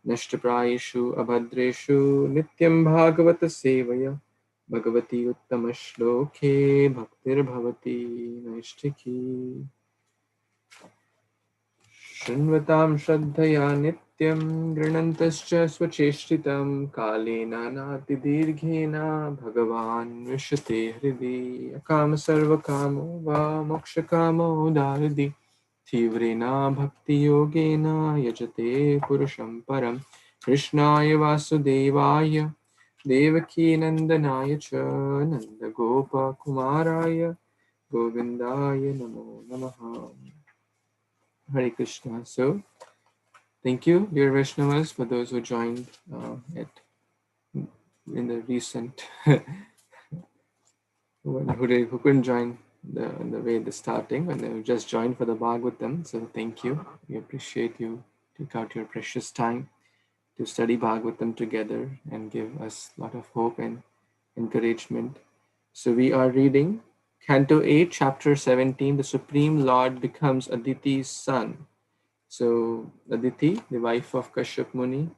Nashtaprayeshu abhadreshu Nityam Bhagavata Sevaya Bhagavati Uttama Shloke Bhaktir Bhavati Naishtiki Shrinvatam Shraddhaya Nityam Granantascha Swacheshtitam Kalena Nati Dirghena Bhagavan Vishate Hridi Akama Sarva Kamo Va Moksha Kamo Dardi Tivrena Bhakti Yogena Yajate Purusham Param Krishnaya Vasudevaya Devaki Nandanaya Cha Nanda Gopa Kumaraya Govindaya Namo Namaha. Hare Krishna. So, thank you, dear Vaishnavas, for those who joined in the recent, who couldn't join the way the starting, when they just joined for the Bhagavatam. So, thank you. We appreciate you. Take out your precious time to study Bhagavatam together and give us a lot of hope and encouragement. So, we are reading Canto 8, Chapter 17. The Supreme Lord becomes Aditi's son. So Aditi, the wife of Kashyap Muni,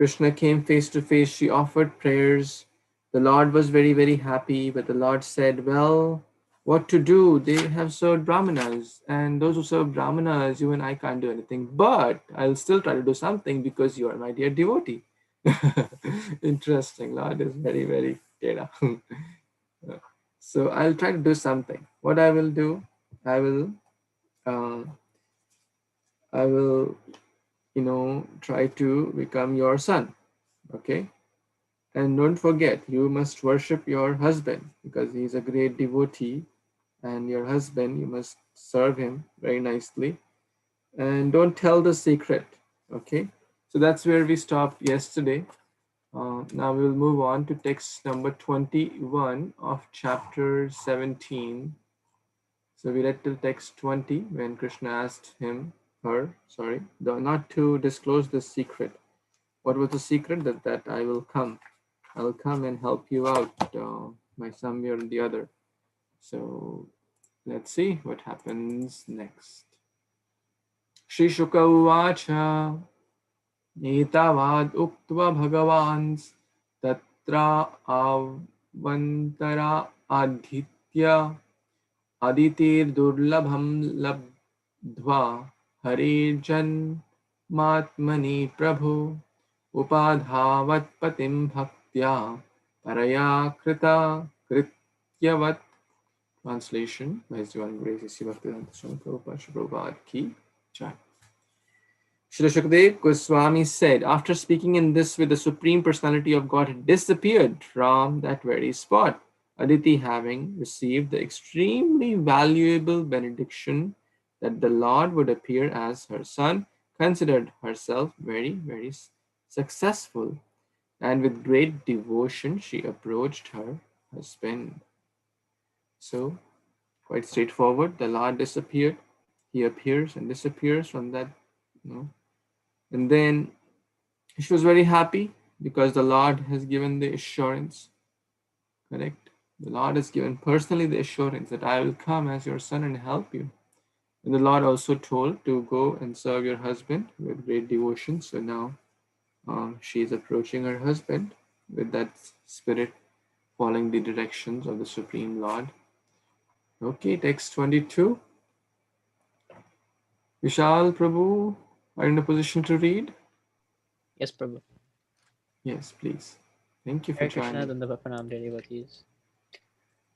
Kṛṣṇa came face to face. She offered prayers. The Lord was very, very happy, but the Lord said, well, what to do? They have served Brahmanas, and those who serve Brahmanas, you and I can't do anything, but I'll still try to do something because you are my dear devotee. Interesting. Lord is very, very data. So I'll try to do something. What I will do, I will try to become your son. Okay. And don't forget, you must worship your husband because he's a great devotee, and your husband, you must serve him very nicely. And don't tell the secret. Okay. So that's where we stopped yesterday. Now we'll move on to text number 21 of chapter 17. So we read till text 20 when Krishna asked not to disclose the secret. What was the secret? That I will come. I'll come and help you out by some way or the other. So let's see what happens next. Shri Shuka Uvacha Etavad Uktva Bhagavans Tatra Avantara Adhitya Aditir Durlabham Labdhva Hare Jan Matmani Prabhu Upadhavat Patim Bhaktya Paraya Krita Krityavat. Translation by His Divine Grace Sri Bhaktivedanta Swami Prabhupada Shri Prabhupada Ki Jai. Srila Shukdev Goswami said, after speaking in this way, the Supreme Personality of Godhead disappeared from that very spot. Aditi, having received the extremely valuable benediction that the Lord would appear as her son, considered herself very, very successful, and with great devotion she approached her husband. So, quite straightforward, the Lord disappeared, he appears and disappears from that, and then she was very happy because the Lord has given the assurance, correct? The Lord has given personally the assurance that I will come as your son and help you. And the Lord also told to go and serve your husband with great devotion. So now she is approaching her husband with that spirit, following the directions of the Supreme Lord. Okay, text 22. Vishal Prabhu, are you in a position to read? Yes, Prabhu. Yes, please. Thank you for Hare Krishna, joining. Danda Pranam, dear devotees.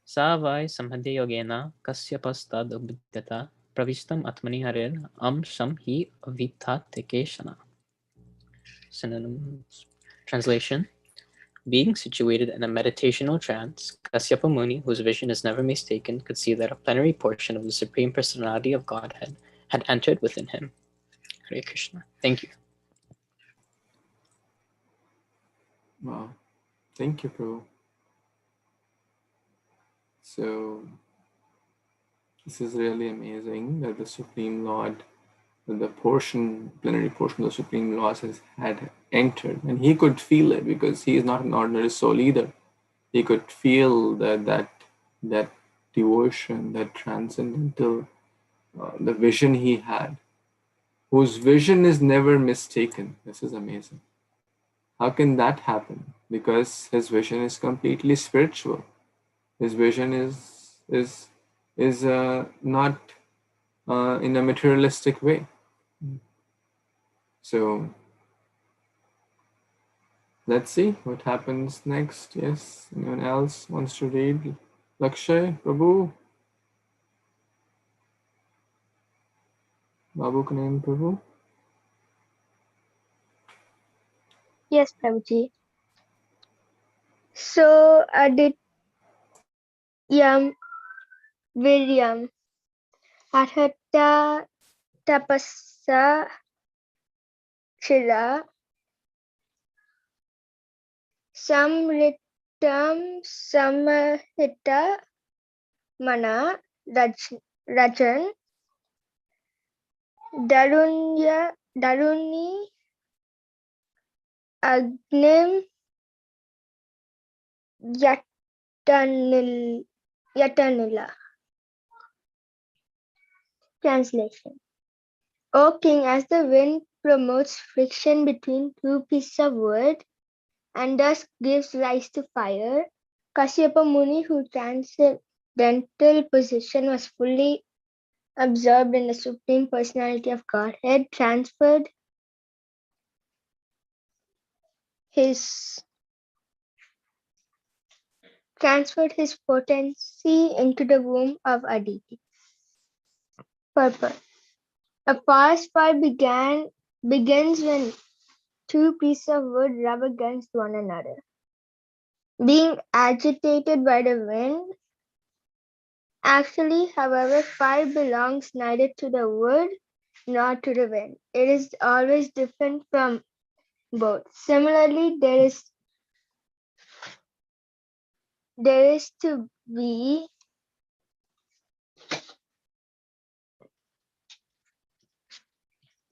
Savai Samadhi Yogena Kasyapastad Ubhyata Pravistam Atmani Harir Am Sham Hi Avithatikeshana. Synonyms. Translation. Being situated in a meditational trance, Kasyapa Muni, whose vision is never mistaken, could see that a plenary portion of the Supreme Personality of Godhead had entered within him. Hare Krishna. Thank you. Wow. Thank you, Prabhu. So, this is really amazing that the Supreme Lord, the plenary portion of the Supreme Lord had entered, and he could feel it because he is not an ordinary soul either. He could feel that devotion, that transcendental, the vision he had. whose vision is never mistaken. This is amazing. How can that happen? Because his vision is completely spiritual. His vision is not in a materialistic way. So let's see what happens next. Yes, anyone else wants to read? Lakshay, Prabhu, Babu Kanan, Prabhu. Yes, Prabhuji. So, Adityam Viryam Arhata Tapasa Chira Samritam Samahita Mana Rajan Daruni Agnim Yatanila. Translation. O king, as the wind promotes friction between two pieces of wood and thus gives rise to fire, Kasyapa Muni, whose transcendental position was fully absorbed in the Supreme Personality of Godhead, transferred his potency into the womb of Aditi. Purpose. A forest fire begins when two pieces of wood rub against one another. Being agitated by the wind, actually, however, fire belongs neither to the wood nor to the wind. It is always different from both. Similarly, there is to be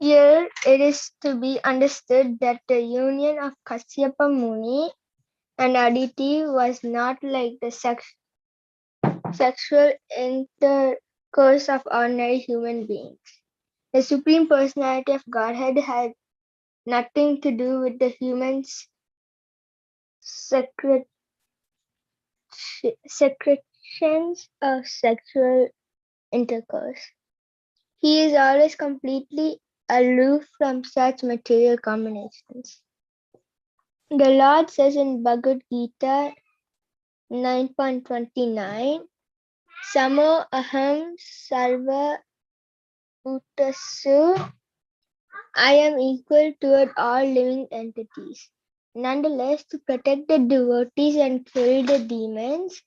here it is to be understood that the union of Kasyapa Muni and Aditi was not like the sexual intercourse of ordinary human beings. The Supreme Personality of Godhead had nothing to do with the human's secretions of sexual intercourse. He is always completely aloof from such material combinations. The Lord says in Bhagavad Gita 9.29, Samo aham sarva bhutasu, I am equal toward all living entities. Nonetheless, to protect the devotees and kill the demons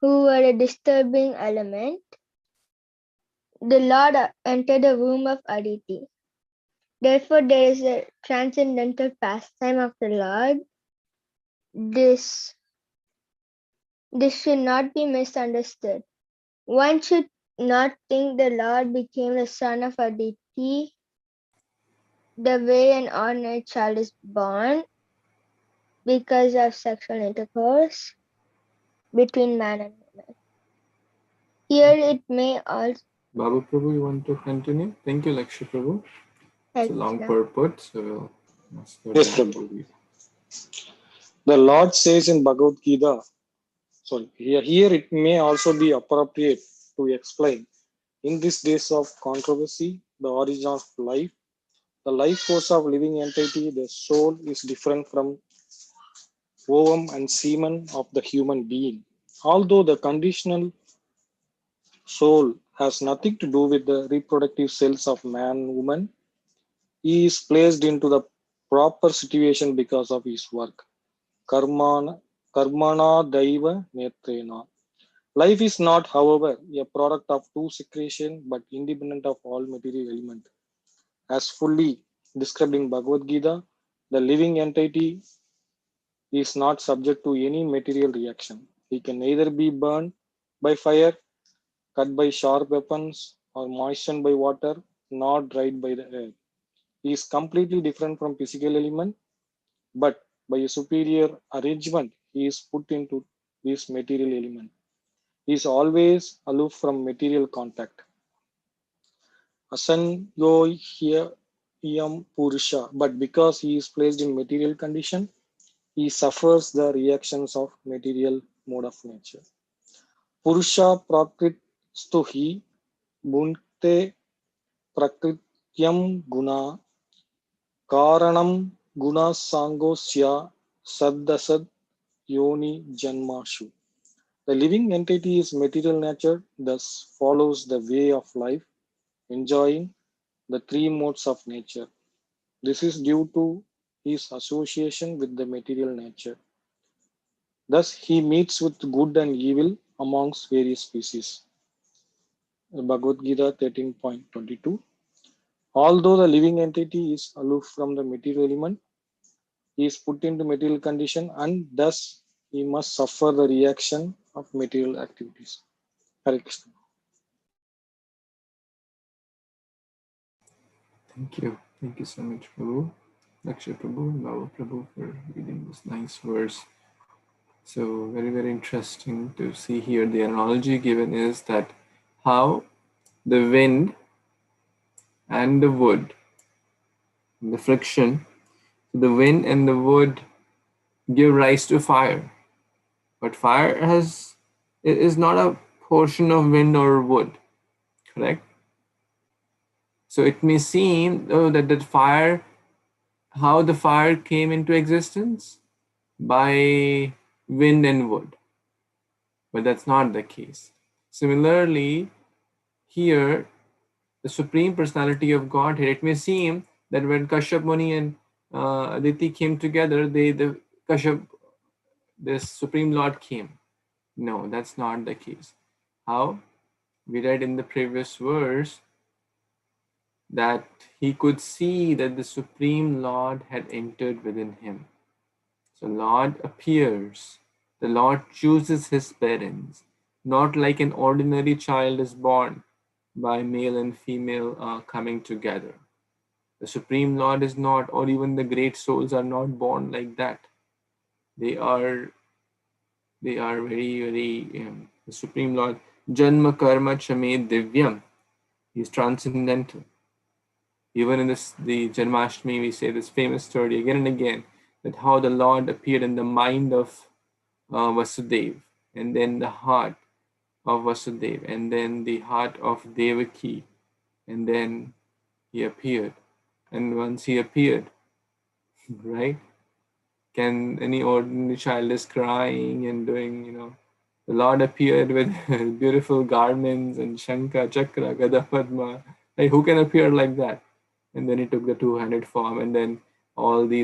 who were a disturbing element, the Lord entered the womb of Aditi. Therefore, there is a transcendental pastime of the Lord. This should not be misunderstood. One should not think the Lord became the son of Aditi the way an ordinary child is born because of sexual intercourse between man and woman. Here it may also. Babu Prabhu, you want to continue? Thank you, Lakshay Prabhu. It's a long purport, so we'll ask Yes, Babu Prabhu. to read. The Lord says in Bhagavad Gita, here it may also be appropriate to explain, in these days of controversy, the origin of life, the life force of living entity, the soul is different from ovum and semen of the human being. Although the conditional soul has nothing to do with the reproductive cells of man and woman, he is placed into the proper situation because of his work. Karmana Daiva Netrena. Life is not, however, a product of two secretion but independent of all material element. As fully described in Bhagavad Gita, the living entity is not subject to any material reaction. He can neither be burned by fire, cut by sharp weapons, or moistened by water, nor dried by the air. He is completely different from physical element, but by a superior arrangement, he is put into this material element. He is always aloof from material contact. Asanyohyam Purusha, but because he is placed in material condition, he suffers the reactions of material mode of nature. Purusha prakritstuhi bhunte prakrityam guna karanam guna sangosya saddasad yoni janmashu. The living entity is material nature, thus follows the way of life, enjoying the three modes of nature. This is due to his association with the material nature. Thus, he meets with good and evil amongst various species. Bhagavad Gita 13.22. Although the living entity is aloof from the material element, he is put into material condition and thus he must suffer the reaction of material activities. Hare Krishna. Thank you. Thank you so much, Prabhu. Lakshay Prabhu and Baba Prabhu for reading this nice verse. So very, very interesting to see here. The analogy given is that how the wind and the wood, the friction, the wind and the wood give rise to fire. But fire is not a portion of wind or wood, correct? So it may seem that fire, how the fire came into existence by wind and wood, but that's not the case. Similarly, here, the Supreme Personality of Godhead, it may seem that when Kashyap Muni and Aditi came together, this Supreme Lord came. No, that's not the case. How? We read in the previous verse that he could see that the Supreme Lord had entered within him. So Lord appears. The Lord chooses his parents, not like an ordinary child is born by male and female coming together. The Supreme Lord is not, or even the great souls are not born like that. They are very, very, the Supreme Lord, Janma Karma Chame Divyam. He's transcendental. Even in the Janmashtami, we say this famous story again and again, that how the Lord appeared in the mind of Vasudeva, and then the heart of Vasudeva, and then the heart of Devaki, and then he appeared. And once he appeared, right? Can any ordinary child is crying and doing, the Lord appeared with beautiful garments and Shankha, Chakra, Gada, Padma. Like, who can appear like that? And then he took the two-handed form, and then all the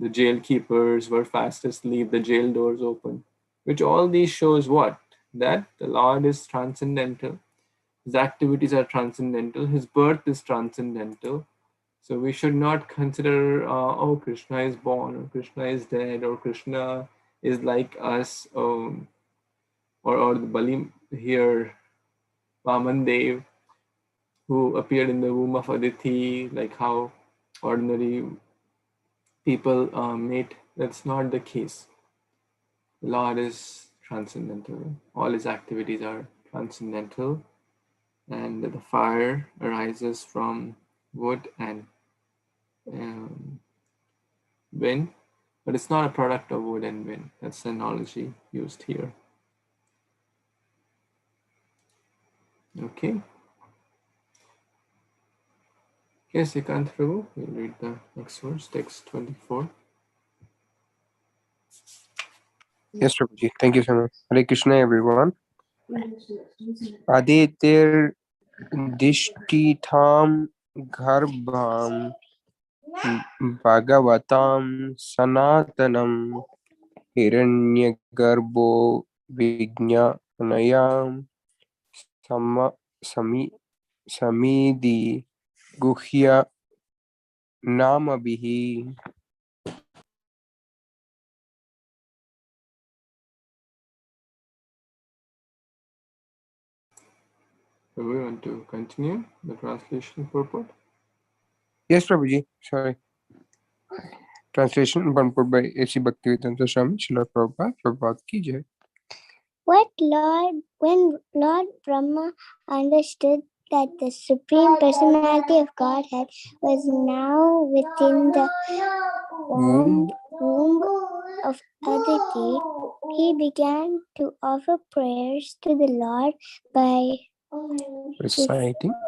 jail keepers were fast asleep, the jail doors open, which all these shows what? That the Lord is transcendental, his activities are transcendental, his birth is transcendental. So we should not consider, Krishna is born, or Krishna is dead, or Krishna is like us, or the Bali here, Vaman Dev, who appeared in the womb of Aditi, like how ordinary people mate. That's not the case. The Lord is transcendental. All his activities are transcendental, and the fire arises from wood and wind, but it's not a product of wood and wind. That's the analogy used here. Okay. Yes, Sikant Prabhu, we'll read the next verse, text 24. Yes, Prabhuji. Thank you so much. Hare Krishna, everyone. Aditir Dishtitam Garbham Bhagavatam Sanatanam Hiranyagarbho Vijñanayam Samidhi Guhya Namabihi. So we want to continue the translation purport. Yes, Prabhuji. Sorry. Translation purport by A.C. Bhaktivedanta Swami Srila Prabhupada. Prabhupada ki jai. When Lord Brahma understood that the Supreme Personality of Godhead was now within the womb of Aditi, he began to offer prayers to the Lord by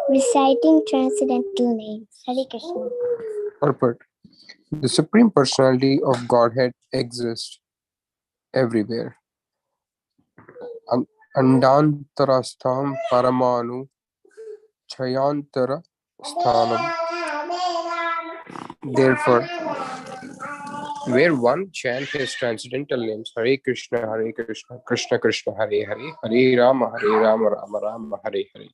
reciting transcendental names. Hare Krishna. Purport. The Supreme Personality of Godhead exists everywhere. Andantarastham Paramanu Chayantara Sthanam. Therefore, where one chants his transcendental names, Hare Krishna, Krishna Krishna, Hare Hare, Hare Rama, Rama Rama, Hare Hare,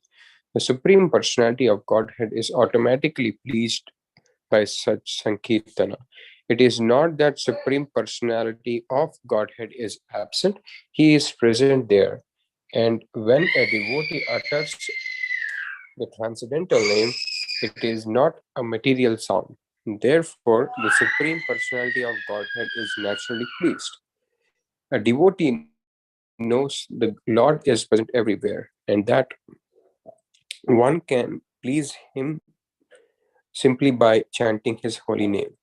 the Supreme Personality of Godhead is automatically pleased by such Sankirtana. It is not that Supreme Personality of Godhead is absent, he is present there. And when a devotee utters the transcendental name, it is not a material sound. Therefore, the Supreme Personality of Godhead is naturally pleased. A devotee knows the Lord is present everywhere and that one can please him simply by chanting his holy name.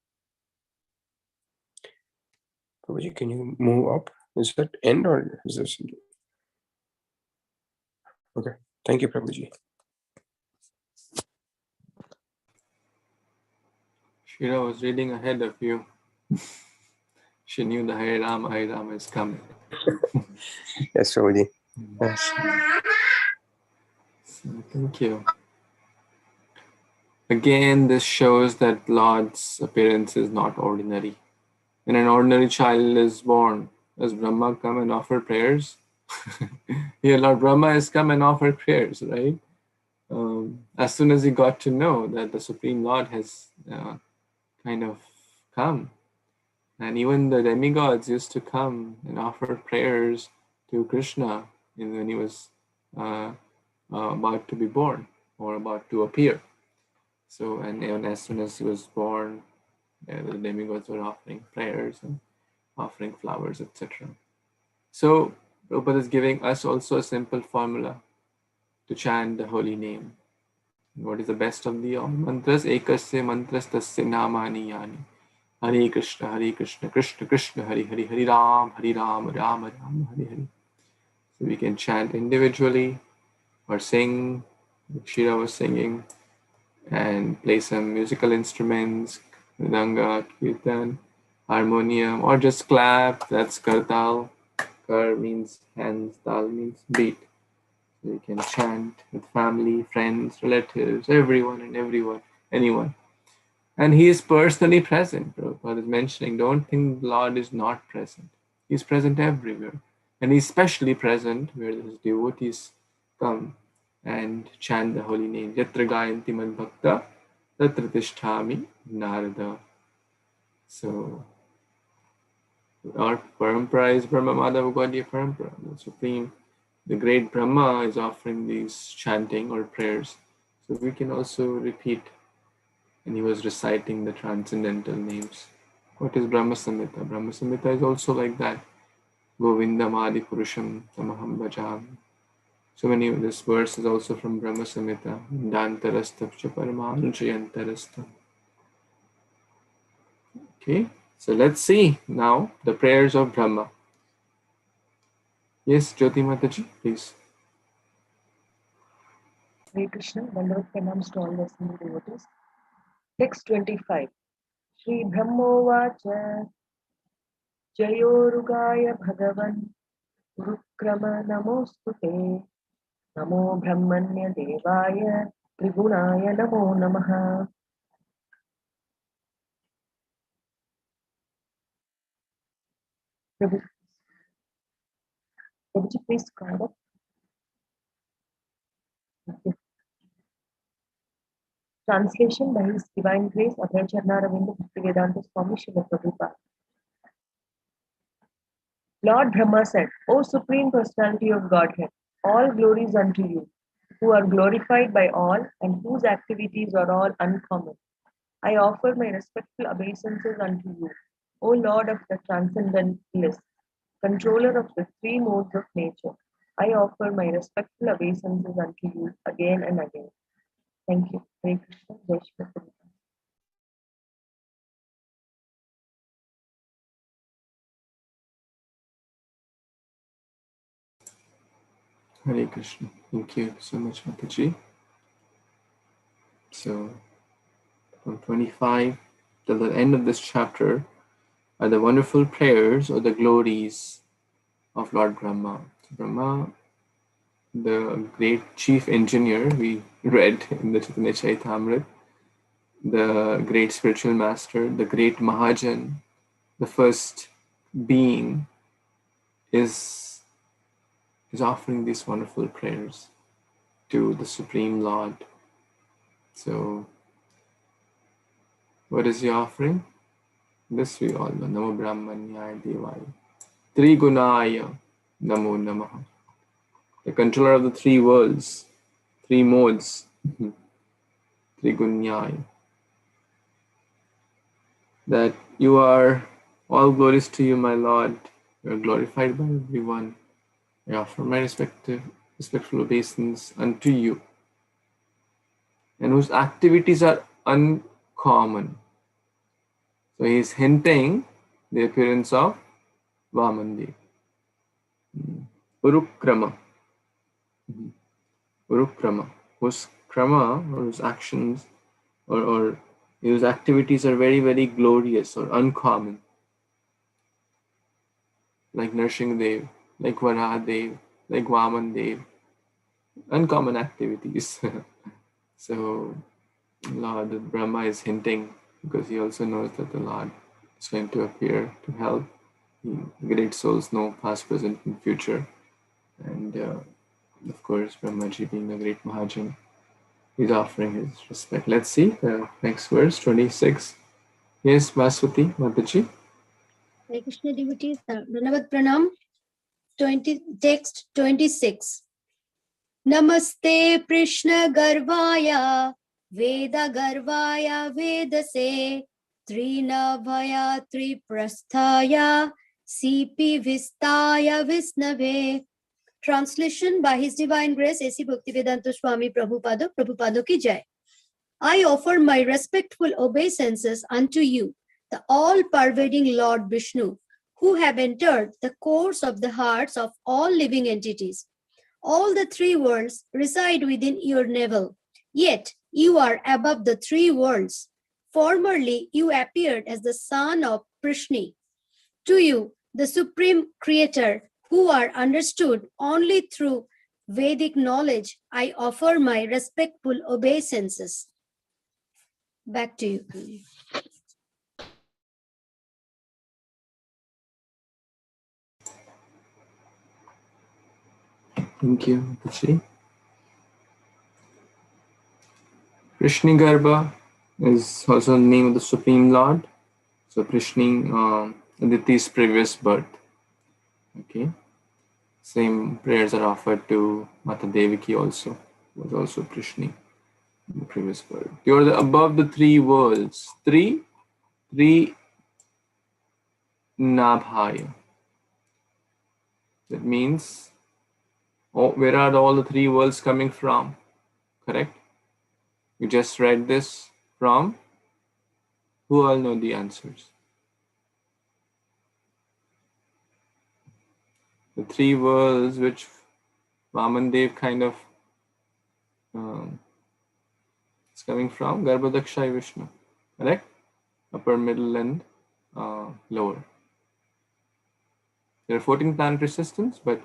Prabhuji, can you move up? Is that end or is this? Okay. Thank you, Prabhuji. Shira was reading ahead of you. She knew the Hare Rama is coming. Yes, Prabhuji. Yes. So, thank you. Again, this shows that Lord's appearance is not ordinary. When an ordinary child is born, does Brahma come and offer prayers? Here, Lord Brahma has come and offered prayers, right? As soon as he got to know that the Supreme Lord has kind of come, and even the demigods used to come and offer prayers to Kṛṣṇa when he was about to be born or about to appear. So, and as soon as he was born, the demigods were offering prayers and offering flowers, etc. So, Prabhupada is giving us also a simple formula to chant the holy name. What is the best of the all mantras? Ekasya mantras tasya namani yani. Hare Krishna, Krishna Krishna, Hare Hare, Hare Ram, Ram Ram, Hare Hare. So we can chant individually or sing, like Shira was singing, and play some musical instruments, mridanga, kirtan, harmonium, or just clap. That's kartal. Kar means hands, tal means beat. So you can chant with family, friends, relatives, everyone, anyone. And he is personally present. Prabhupada is mentioning, don't think the Lord is not present. He's present everywhere. And he's especially present where his devotees come and chant the holy name. Yatra gayanti mad bhakta, tatra tisthami narada. So our parampara is Brahma Madhava Gaudiya parampara. The Supreme, the great Brahma is offering these chanting or prayers. So we can also repeat. And he was reciting the transcendental names. What is Brahma Samhita? Brahma Samhita is also like that. Govindam Adi Purusham Tamaham Bhajam. So many of this verse is also from Brahma Samhita. Dantarastapcha Paramanujayantarasta. Okay, so let's see now the prayers of Brahma. Yes, Jyoti Mataji, please. Hare Krishna, Vandavad Pranams to all listening devotees. Text 25. Shri Brahmovacha Jayorugaya Bhagavan Rukrama Namostute Namo Brahmanya Devaya Trigunaya Namo Namaha. Prabhuji, please call up. Translation by His Divine Grace, Abhay Charnaravinda Bhaktivedanta Swami Srila Prabhupada. Lord Brahma said, O Supreme Personality of Godhead, all glories unto you, who are glorified by all and whose activities are all uncommon. I offer my respectful obeisances unto you, O Lord of the Transcendentalist, controller of the three modes of nature. I offer my respectful obeisances unto you again and again. Thank you. Hare Krishna. Jai Shri Krishna. Hare Krishna. Thank you so much, Mataji. So, from 25 till the end of this chapter are the wonderful prayers or the glories of Lord Brahma. Brahma, the great chief engineer, we read in the Chaitanya Charitamrita, the great spiritual master, the great Mahajan, the first being, is offering these wonderful prayers to the Supreme Lord. So, what is he offering? This we all know. Namo Brahmanyaya Devaya. Trigunaya Namo Namaha. The controller of the three worlds, three modes. Trigunyaya. That you are, all glories to you, my Lord. You are glorified by everyone. I offer my respectful obeisance unto you, and whose activities are uncommon. So he is hinting the appearance of Vamandev. Urukrama. Urukrama. Whose krama, or whose actions, or whose activities are very, very glorious or uncommon. Like Nrsimhadev, like Varahadev, like Vamandev. Uncommon activities. So Lord Brahma is hinting, because he also knows that the Lord is going to appear to help. Great souls know past, present, and future. And of course, Brahmaji being a great Mahajan, he's offering his respect. Let's see the next verse, 26. Yes, Vaswati, Mataji. Hare Krishna devotees, Dhanavat Pranam, text 26. Namaste Krishna Garvaya, Veda Garvaya Vedase, Trinabhaya Triprasthaya, CP Vistaya Visnave. Translation by His Divine Grace, A.C. Bhaktivedanta Swami Prabhupada ki jai. I offer my respectful obeisances unto you, the all-pervading Lord Vishnu, who have entered the course of the hearts of all living entities. All the three worlds reside within your navel, yet you are above the three worlds. Formerly, you appeared as the son of Kṛṣṇa. To you, the Supreme Creator, who are understood only through Vedic knowledge, I offer my respectful obeisances. Back to you. Thank you, Mataji. Krishnigarbha is also the name of the Supreme Lord. So Krishna, Aditi's previous birth. Okay. Same prayers are offered to Mata Devaki also, was also Krishna in the previous birth. You are above the three worlds. Three Nabhaya. That means, where are all the three worlds coming from? Correct? You just read this from, who all know the answers? The three worlds which Vamandev kind of is coming from, Garbhodakshaya Vishnu. Correct? Upper, middle, and lower. There are 14 planetary systems, but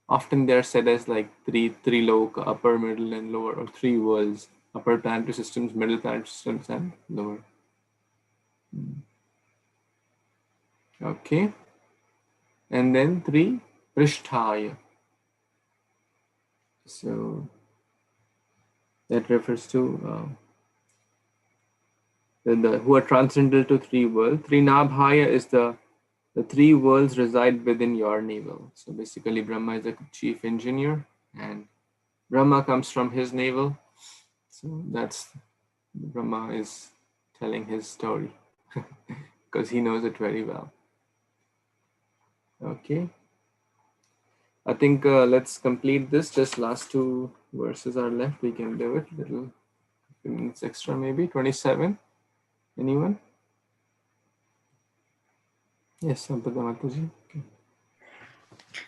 often they are said as like three loka, upper, middle, and lower, or three worlds: upper planetary systems, middle planetary systems, and lower. Okay. And then three Prishtaya. So that refers to who are transcendental to three worlds. Three Nabhaya is the three worlds reside within your navel. So basically, Brahma is the chief engineer, and Brahma comes from his navel. So that's, Brahma is telling his story because he knows it very well. Okay. I think let's complete this. Just last two verses are left. We can do it. Little few minutes extra, maybe 27. Anyone? Yes, Sampradha Mataji. Okay.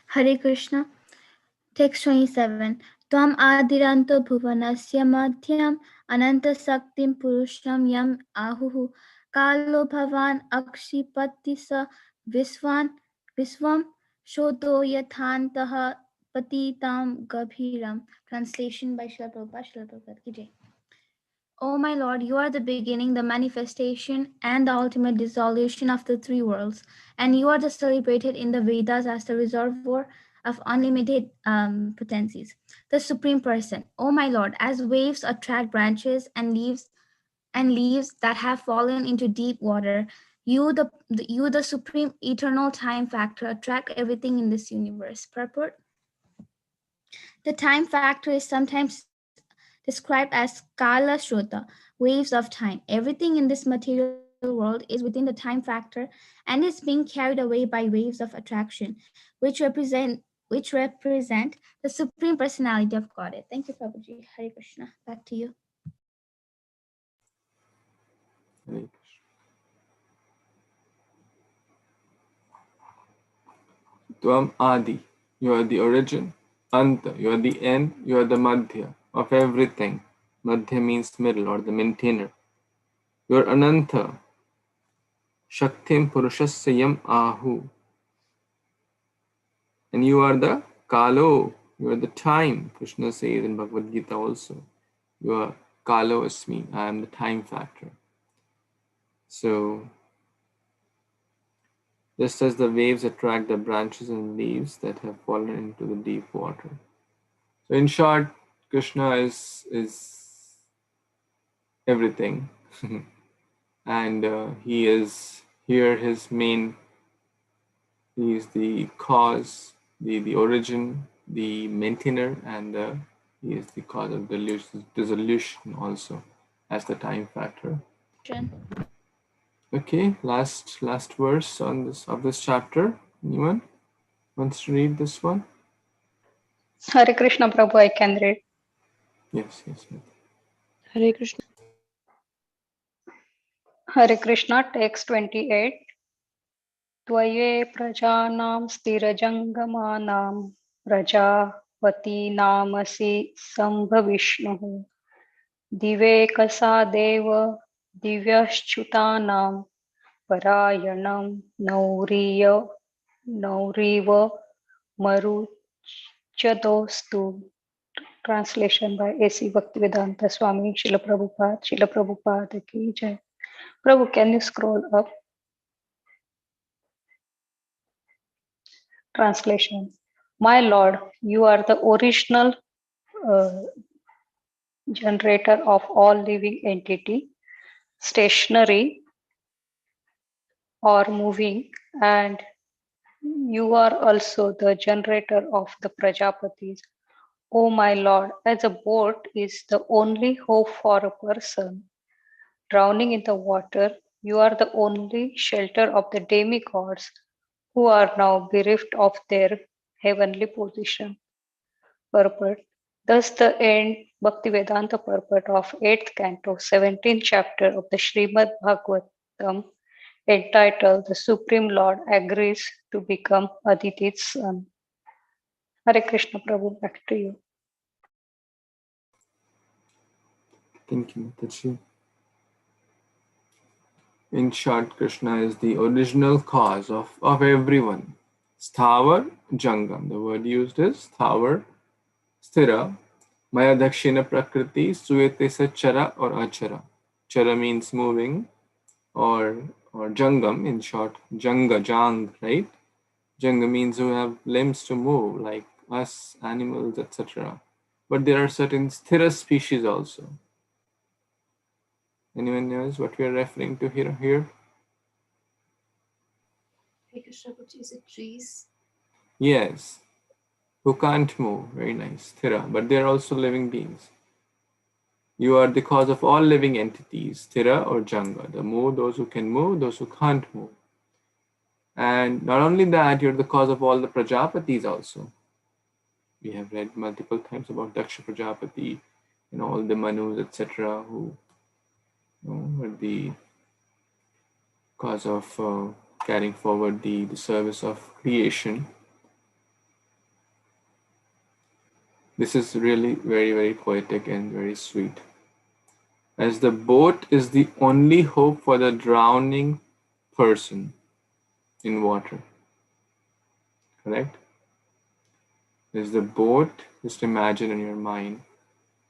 Hare Krishna. Text 27. Tvam adiranto bhuvanasya madhyam ananta saktim purusham yam ahuhu kalo bhavan akshipati sa visvam shoto yathantaha patitam gabhiram. Translation by Srila Prabhupada. Srila Prabhupada ki jai. O my Lord, you are the beginning, the manifestation, and the ultimate dissolution of the three worlds, and you are the celebrated in the Vedas as the reservoir of unlimited potencies, the Supreme Person. O my Lord, as waves attract branches and leaves that have fallen into deep water, you, the Supreme Eternal Time Factor, attract everything in this universe. Purport: the time factor is sometimes described as Kala Shrota, waves of time. Everything in this material world is within the time factor and is being carried away by waves of attraction, which represent the Supreme Personality of Godhead. Thank you, Prabhuji. Hare Krishna. Back to you. Hare Krishna. Tvam Adi, you are the origin. Anta, you are the end. You are the Madhya of everything. Madhya means middle or the maintainer. You are Ananta. Shaktim Purushasya Yam Ahu. And you are the Kalo. You are the time. Krishna says in Bhagavad Gita also. You are Kalo Asmi. I am the time factor. So, just as the waves attract the branches and leaves that have fallen into the deep water. So in short, Krishna is everything. And he is here, he is the cause, the origin, the maintainer, and he is the cause of dissolution also as the time factor. Okay, last verse on this chapter. Anyone wants to read this one? Hare Krishna Prabhu, I can read. Yes. Hare Krishna. Hare Krishna, text 28. Tvaye prajanam stirajangamanam prajapati namasi sambhavishnuhu dive kasadeva divyashchutanam parayanam nauriva maruchadostu. Translation by A.C. Bhaktivedanta Swami Srila Prabhupada ki jai. Prabhu, can you scroll up? Translation. My Lord, you are the original generator of all living entity, stationary or moving, and you are also the generator of the Prajapatis. O my Lord, as a boat is the only hope for a person drowning in the water, you are the only shelter of the demigods who are now bereft of their heavenly position. Purport. Thus the end Bhaktivedanta purport of 8th canto, 17th chapter of the Śrīmad-Bhāgavatam, entitled The Supreme Lord Agrees to Become Aditi's Son. Hare Krishna Prabhu, back to you. Thank you, Mataji. In short, Krishna is the original cause of everyone. Sthavar Jangam. The word used is Sthavar, Sthira, Maya Dakshina Prakriti, Suyate sa Chara or Achara. Chara means moving, or Jangam, in short, Janga, Jang, right? Janga means who have limbs to move, like us, animals, etc. But there are certain Sthira species also. Anyone knows what we are referring to here? Is it trees? Yes. Who can't move. Very nice. Sthira. But they are also living beings. You are the cause of all living entities, Sthira or Janga. Those who can move, those who can't move. And not only that, you're the cause of all the Prajapatis also. we have read multiple times about Daksha Prajapati and all the Manus, etc., who were the cause of carrying forward the service of creation. This is really very, very poetic and very sweet. As the boat is the only hope for the drowning person in water. Correct? As the boat, just imagine in your mind,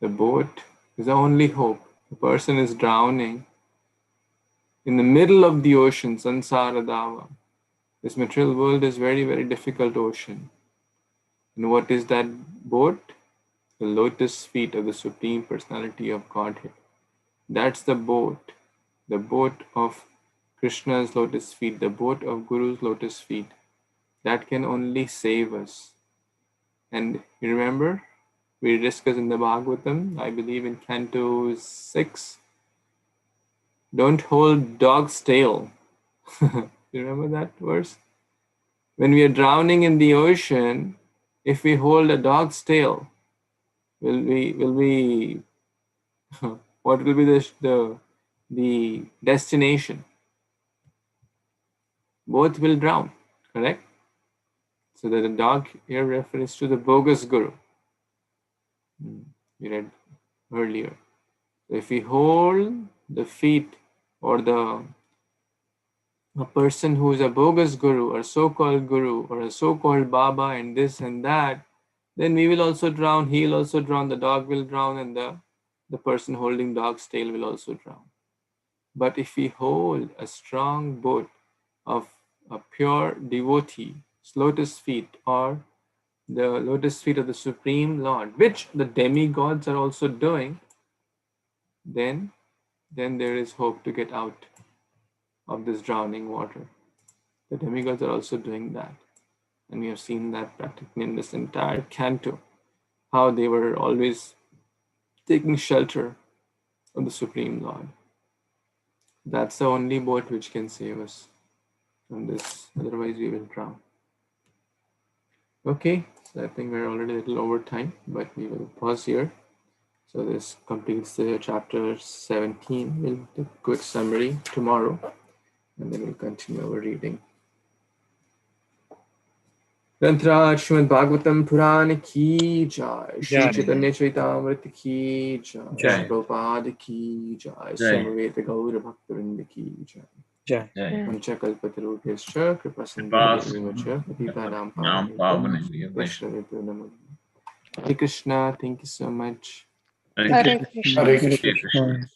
the boat is the only hope. The person is drowning in the middle of the ocean, Sansara Dava. This material world is very, very difficult ocean. And what is that boat? The lotus feet of the Supreme Personality of Godhead. That's the boat of Krishna's lotus feet, the boat of Guru's lotus feet. That can only save us. And you remember, we discussed in the Bhagavatam, I believe in Canto 6, don't hold dog's tail. You remember that verse? When we are drowning in the ocean, if we hold a dog's tail, will we what will be the destination? Both will drown, correct? So that the dog here refers to the bogus guru. We read earlier. So if we hold the feet or a person who is a bogus guru or so-called guru or a so-called Baba and this and that, then we will also drown, he will also drown, the dog will drown, and the person holding dog's tail will also drown. But if we hold a strong boat of a pure devotee, lotus feet, or the lotus feet of the Supreme Lord, which the demigods are also doing, then there is hope to get out of this drowning water. The demigods are also doing that. And we have seen that practically in this entire canto, how they were always taking shelter of the Supreme Lord. That's the only boat which can save us from this, otherwise we will drown. Okay, so I think we're already a little over time, but we will pause here. So this completes the chapter 17. We'll do a quick summary tomorrow, and then we'll continue our reading. Granthra Śrīmad-Bhāgavatam Purana ki jai, Shri Chaitanya Charitamrita ki jai, Prabhupada ki jai, Samaveta Gaura Bhaktivinoda ki jai. Jai. Vancha kalpatarubhyascha kripa sindhubhyo patitanam pavanebhyo vaishnavebhyo namo Namaha. Hare Krishna, thank you so much. Hare Krishna. Hare Krishna.